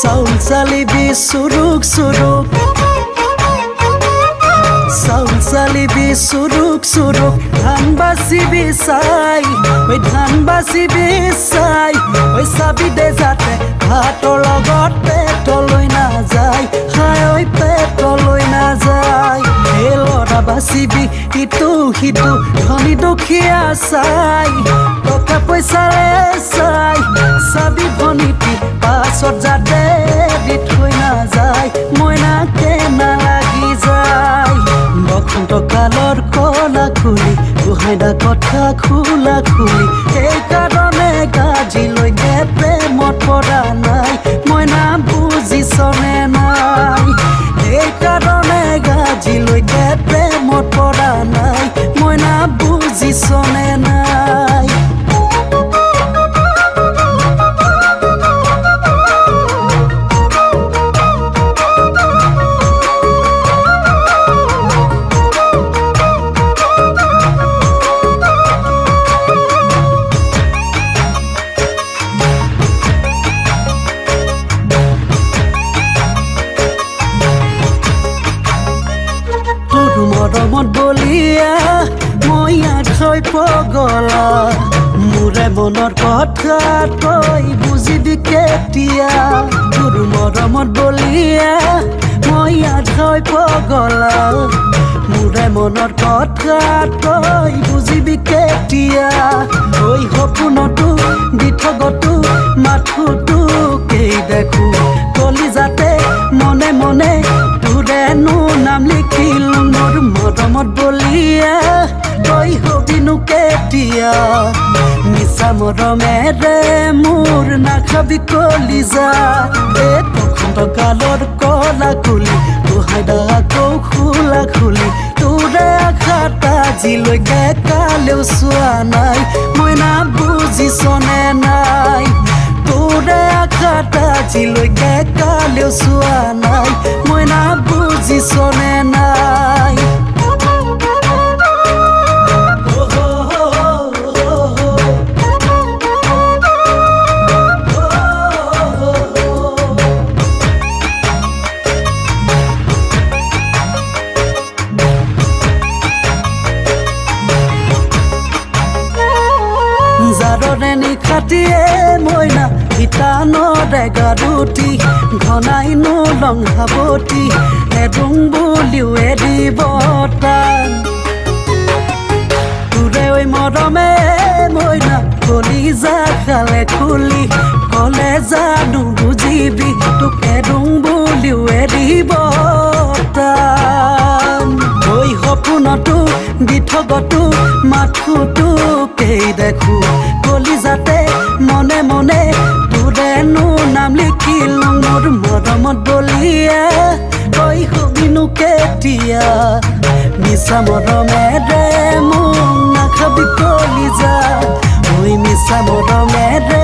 Sound salibi suruk suruk Sound salibi suruk suruk Dhan basi bisai Oi dhan basi bisai Oi sabi de jate Bhator logot petoloi na jai Hai oi petoloi na jai Ei lora basibi itu hitu Dhoni dukhia sai Toka paisa le sai Sabi dhoniti pasot jate di thoi na jai Moina ke na lagi jai বসন্ত কালৰ কলা খুলি গুহাইদা কথা খোলা খুলি এই কাৰণে গাজিলৈকে প্ৰেমত পৰা নাই মইনা বুজিছনে নাই এই কাৰণে গাজিলৈকে প্ৰেমত পৰা নাই মইনা বুজিছনে নাই মৰমত বলিয়া মই আঠৈ পগলা মোৰে মনৰ কথা তই বুজিবি কেতিয়া তোৰ মৰমত বলিয়া মই আঠৈ পগলা মোৰে মনৰ কথা তই বুজিবি কেতিয়া ঐ সপোনতো দিঠগতো মাথোতো কেই দেখো কলিজাতে মনে মনে তোৰেনো নাম লিখিলো মোৰ মৰমত বলিয়া তই হবিনো কেতিয়া মিছা মৰমেৰে মোৰ নাখাবি কলিজা এ বসন্ত কালৰ কলা খুলি গুহাইদা আকৌ খোলা খুলি তোৰে আঘাত আজিলৈকে কালেও চোৱা নাই মইনা বুজিছনে নাই তোৰে আঘাত আজিলৈকে কালেও চোৱা নাই মইনা বুজিছনে নাই জাৰৰে নিখাটিয়ে মইনা ইটানৰে গাৰুটি ঘনাইনো লংহাবতী এডুং বুলিও এৰিব টান তোৰে ঐ মৰমে মইনা কলিজা খালে খুলি কলে জানো বুজিবি তোক এডুং বুলিও এৰিব টান ঐ সপোনতো দিঠগতো মাথোতো কেই দেখো কলিজাতে মনে মনে তোৰেনো নাম লিখিলো মোৰ মৰমত বলিয়া তই হবিনো কেতিয়া মিছা মৰমেৰে মোক নাখাবি কলিজা ঐ মিছা মৰমেৰে